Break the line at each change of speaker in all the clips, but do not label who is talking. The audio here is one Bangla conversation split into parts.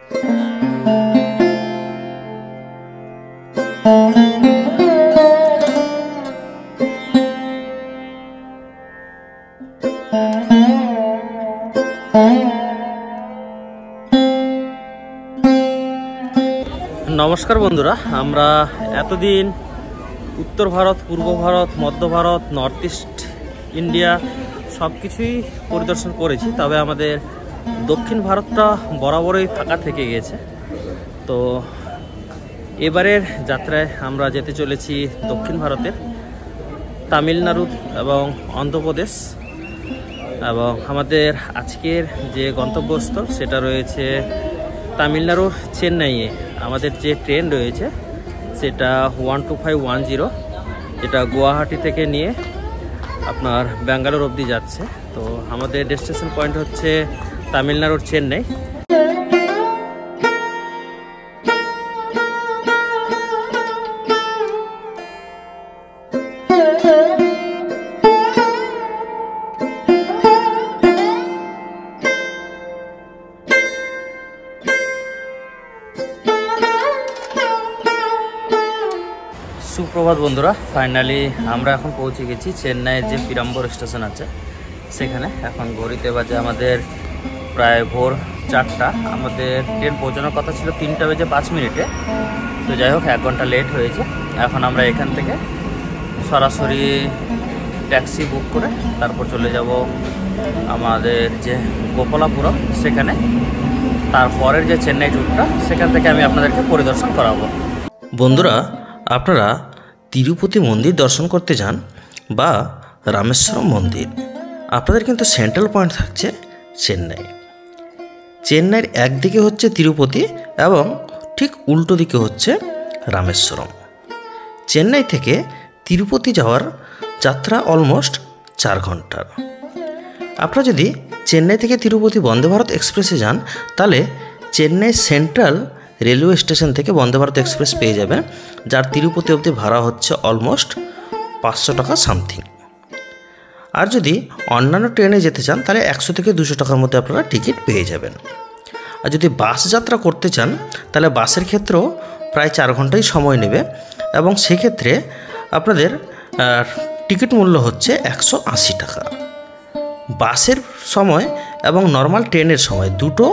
নমস্কার বন্ধুরা, আমরা এতদিন উত্তর ভারত, পূর্ব ভারত, মধ্য ভারত, নর্থ ইস্ট ইন্ডিয়া সব কিছুই পরিদর্শন করেছি। তবে আমাদের দক্ষিণ ভারতটা বরাবরই ফাঁকা থেকে গিয়েছে। তো এবারের যাত্রায় আমরা যেতে চলেছি দক্ষিণ ভারতের তামিলনাড়ু এবং অন্ধ্রপ্রদেশ। এবং আমাদের আজকের যে গন্তব্যস্থল সেটা রয়েছে তামিলনাড়ুর চেন্নাইয়ে। আমাদের যে ট্রেন রয়েছে সেটা 12510, যেটা গুয়াহাটি থেকে নিয়ে আপনার ব্যাঙ্গালোর অবধি যাচ্ছে। তো আমাদের ডেস্টিনেশন পয়েন্ট হচ্ছে তামিলনাড়ুর চেন্নাই। সুপ্রভাত বন্ধুরা, ফাইনালি আমরা এখন পৌঁছে গেছি চেন্নাইয়ের যে পিরাম্বর স্টেশন আছে সেখানে। এখন ঘড়িতে বাজে আমাদের প্রায় ভোর 4টা। আমাদের ট্রেন পৌঁছানোর কথা ছিল 3:05। তো যাই হোক, 1 ঘন্টা লেট হয়েছে। এখন আমরা এখান থেকে সরাসরি ট্যাক্সি বুক করে তারপর চলে যাব আমাদের যে গোপালাপুরম সেখানে। তারপরের যে চেন্নাই ট্যুরটা সেখান থেকে আমি আপনাদেরকে পরিদর্শন করাবো। বন্ধুরা, আপনারা তিরুপতি মন্দির দর্শন করতে যান বা রামেশ্বরম মন্দির, আপনাদের কিন্তু সেন্ট্রাল পয়েন্ট থাকছে চেন্নাই। চেন্নাইয়ের একদিকে হচ্ছে তিরুপতি এবং ঠিক উল্টো দিকে হচ্ছে রামেশ্বরম। চেন্নাই থেকে তিরুপতি যাওয়ার যাত্রা অলমোস্ট 4 ঘন্টার। আপনারা যদি চেন্নাই থেকে তিরুপতি বন্দে ভারত এক্সপ্রেসে যান তাহলে চেন্নাই সেন্ট্রাল রেলওয়ে স্টেশন থেকে বন্দে ভারত এক্সপ্রেস পেয়ে যাবেন, যার তিরুপতি অবধি ভাড়া হচ্ছে অলমোস্ট 500 টাকা সামথিং। আর যদি অন্যান্য ট্রেনে যেতে চান তাহলে 100 থেকে 200 টাকার মধ্যে আপনারা টিকিট পেয়ে যাবেন। আর যদি বাস যাত্রা করতে চান তাহলে বাসের ক্ষেত্রেও প্রায় 4 ঘন্টাই সময় নেবে এবং সেক্ষেত্রে আপনাদের টিকিট মূল্য হচ্ছে 180 টাকা। বাসের সময় এবং নর্মাল ট্রেনের সময় দুটো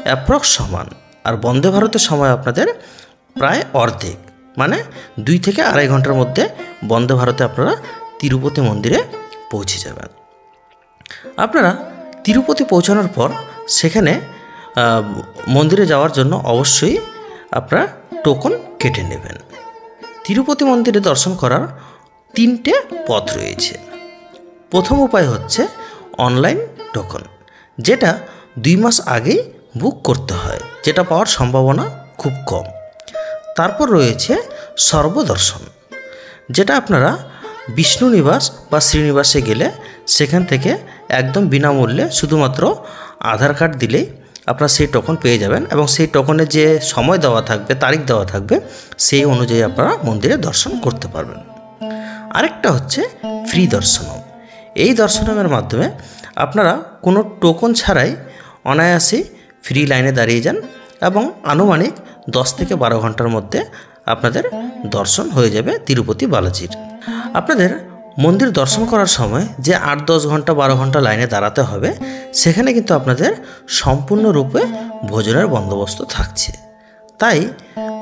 অ্যাপ্রক্স সমান। আর বন্দে ভারতের সময় আপনাদের প্রায় অর্ধেক, মানে 2 থেকে 2.5 ঘন্টার মধ্যে বন্দে ভারতে আপনারা তিরুপতি মন্দিরে পৌঁছে যাবেন। আপনারা তিরুপতি পৌঁছানোর পর সেখানে মন্দিরে যাওয়ার জন্য অবশ্যই আপনারা টোকন কেটে নেবেন। তিরুপতি মন্দিরে দর্শন করার 3টে পথ রয়েছে। প্রথম উপায় হচ্ছে অনলাইন টোকন, যেটা 2 মাস আগেই বুক করতে হয়, যেটা পাওয়ার সম্ভাবনা খুব কম। তারপর রয়েছে সর্বদর্শন, যেটা আপনারা বিষ্ণু নিবাস বা শ্রীনিবাসে গেলে সেখান থেকে একদম বিনামূল্যে শুধুমাত্র আধার কার্ড দিলেই আপনারা সেই টোকন পেয়ে যাবেন এবং সেই টোকনে যে সময় দেওয়া থাকবে, তারিখ দেওয়া থাকবে, সেই অনুযায়ী আপনারা মন্দিরে দর্শন করতে পারবেন। আরেকটা হচ্ছে ফ্রি দর্শনম। এই দর্শনমের মাধ্যমে আপনারা কোনো টোকন ছাড়াই অনায়াসেই ফ্রি লাইনে দাঁড়িয়ে যান এবং আনুমানিক 10 থেকে 12 ঘন্টার মধ্যে আপনাদের দর্শন হয়ে যাবে তিরুপতি বালাজির। আপনাদের মন্দির দর্শন করার সময় যে 8-10 ঘন্টা 12 ঘন্টা লাইনে দাঁড়াতে হবে, সেখানে কিন্তু আপনাদের সম্পূর্ণরূপে ভোজনের বন্দোবস্ত থাকছে। তাই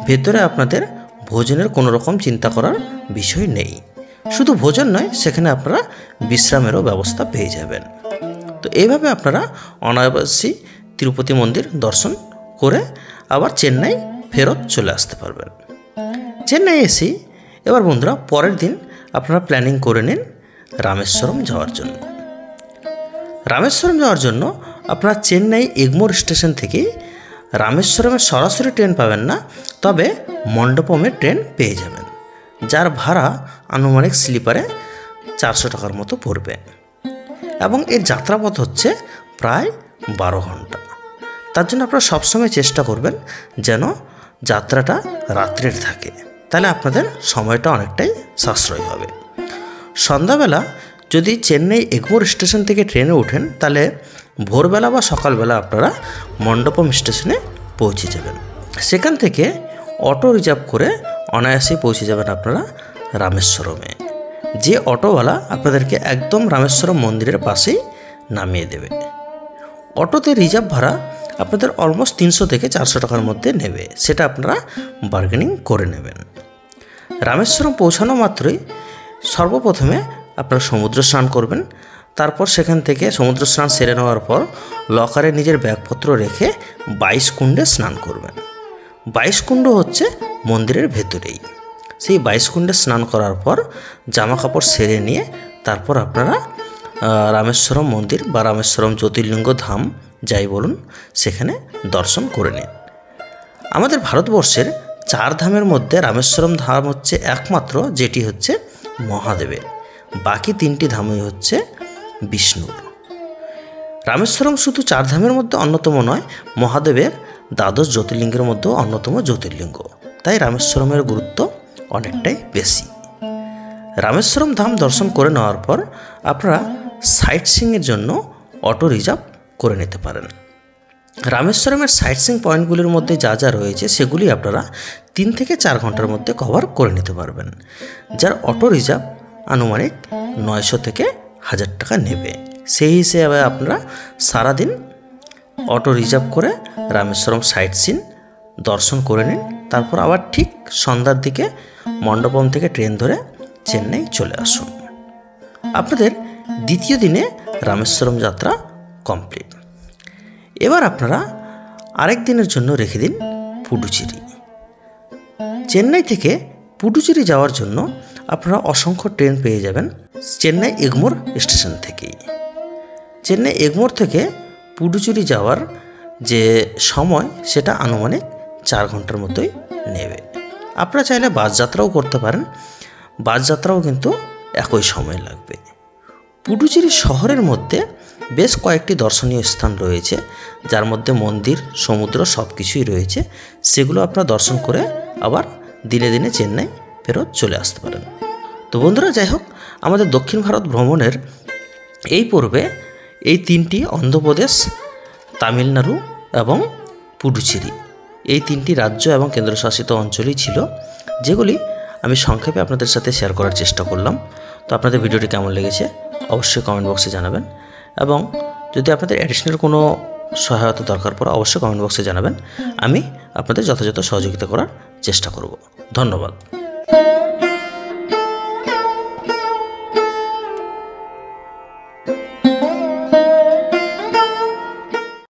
ভেতরে আপনাদের ভোজনের কোনো রকম চিন্তা করার বিষয় নেই। শুধু ভোজন নয়, সেখানে আপনারা বিশ্রামেরও ব্যবস্থা পেয়ে যাবেন। তো এইভাবে আপনারা অনায়াসেই তিরুপতি মন্দির দর্শন করে আবার চেন্নাই ফেরত চলে আসতে পারবেন। চেন্নাই এসে এবার বন্ধুরা পরের দিন আপনারা প্ল্যানিং করে নিন রামেশ্বরম যাওয়ার জন্য। রামেশ্বরম যাওয়ার জন্য আপনারা চেন্নাই এগমোর স্টেশন থেকে রামেশ্বরমের সরাসরি ট্রেন পাবেন না, তবে মণ্ডপমের ট্রেন পেয়ে যাবেন, যার ভাড়া আনুমানিক স্লিপারে 400 টাকার মতো পড়বে এবং এর যাত্রাপথ হচ্ছে প্রায় 12 ঘন্টা। তার জন্য আপনারা সবসময় চেষ্টা করবেন যেন যাত্রাটা রাত্রের থাকে, তাহলে আপনাদের সময়টা অনেকটাই সাশ্রয় হবে। সন্ধ্যাবেলা যদি চেন্নাই এগমোর স্টেশন থেকে ট্রেনে ওঠেন তাহলে ভোরবেলা বা সকালবেলা আপনারা মণ্ডপম স্টেশনে
পৌঁছে যাবেন। সেখান থেকে অটো রিজার্ভ করে অনায়াসেই পৌঁছে যাবেন আপনারা রামেশ্বরমে। যে অটোওয়ালা আপনাদেরকে একদম রামেশ্বরম মন্দিরের পাশেই নামিয়ে দেবে। অটোতে রিজার্ভ ভাড়া আপনাদের অলমোস্ট 300 থেকে 400 টাকার মধ্যে নেবে, সেটা আপনারা বার্গেনিং করে নেবেন। রামেশ্বরম পৌঁছানো মাত্রই সর্বপ্রথমে আপনারা সমুদ্র স্নান করবেন। তারপর সেখান থেকে সমুদ্র স্নান সেরে নেওয়ার পর লকারে নিজের ব্যাগপত্র রেখে 22 কুণ্ডে স্নান করবেন। 22 কুণ্ড হচ্ছে মন্দিরের ভেতরেই। সেই 22 কুণ্ডে স্নান করার পর জামা কাপড় সেরে নিয়ে তারপর আপনারা রামেশ্বরম মন্দির বা রামেশ্বরম জ্যোতির্লিঙ্গ ধাম যাই বলুন সেখানে দর্শন করে নিন। আমাদের ভারতবর্ষের 4 ধামের মধ্যে রামেশ্বরম ধাম হচ্ছে একমাত্র যেটি হচ্ছে মহাদেবের, বাকি 3টি ধামই হচ্ছে বিষ্ণুর। রামেশ্বরম শুধু 4 ধামের মধ্যে অন্যতম নয়, মহাদেবের দ্বাদশ জ্যোতির্লিঙ্গের মধ্যেও অন্যতম জ্যোতির্লিঙ্গ, তাই রামেশ্বরমের গুরুত্ব অনেকটাই বেশি। রামেশ্বরম ধাম দর্শন করে নেওয়ার পর আপনারা সাইট সিইংয়ের জন্য অটো রিজার্ভ করে নিতে পারেন। রামেশ্বরমের সাইট সিইং পয়েন্টগুলির মধ্যে যা যা রয়েছে সেগুলি আপনারা 3 থেকে 4 ঘন্টার মধ্যে কভার করে নিতে পারবেন, যার অটো রিজার্ভ আনুমানিক 900 থেকে 1000 টাকা নেবে। সেই হিসেবে আপনারা সারাদিন অটো রিজার্ভ করে রামেশ্বরম সাইট সিইং দর্শন করে নিন। তারপর আবার ঠিক সন্ধ্যার দিকে মণ্ডপম থেকে ট্রেন ধরে চেন্নাই চলে আসুন। আপনাদের দ্বিতীয় দিনে রামেশ্বরম যাত্রা কমপ্লিট। এবার আপনারা আরেক দিনের জন্য রেখে দিন পুডুচেরি। চেন্নাই থেকে পুডুচেরি যাওয়ার জন্য আপনারা অসংখ্য ট্রেন পেয়ে যাবেন চেন্নাই এগমোর স্টেশন থেকেই। চেন্নাই এগমোর থেকে পুডুচেরি যাওয়ার যে সময় সেটা আনুমানিক 4 ঘন্টার মতোই নেবে। আপনারা চাইলে বাস যাত্রাও করতে পারেন, বাস যাত্রাও কিন্তু একই সময় লাগবে। পুডুচেরি শহরের মধ্যে বেশ কয়েকটি দর্শনীয় স্থান রয়েছে, যার মধ্যে মন্দির, সমুদ্র সব কিছুই রয়েছে। সেগুলো আপনারা দর্শন করে আবার দিনে দিনে চেন্নাই ফেরত চলে আসতে পারেন। তো বন্ধুরা, যাই হোক, আমাদের দক্ষিণ ভারত ভ্রমণের এই পর্বে এই 3টি অন্ধ্রপ্রদেশ, তামিলনাড়ু এবং পুডুচেরি এই 3টি রাজ্য এবং কেন্দ্রশাসিত অঞ্চলই ছিল, যেগুলি আমি সংক্ষেপে আপনাদের সাথে শেয়ার করার চেষ্টা করলাম। তো আপনাদের ভিডিওটি কেমন লেগেছে অবশ্যই কমেন্ট বক্সে জানাবেন, এবং যদি আপনাদের অ্যাডিশনাল কোনো সহায়তা দরকার পড়ে অবশ্যই কমেন্ট বক্সে জানাবেন। আমি আপনাদের যথাযথ সহযোগিতা করার চেষ্টা করব। ধন্যবাদ।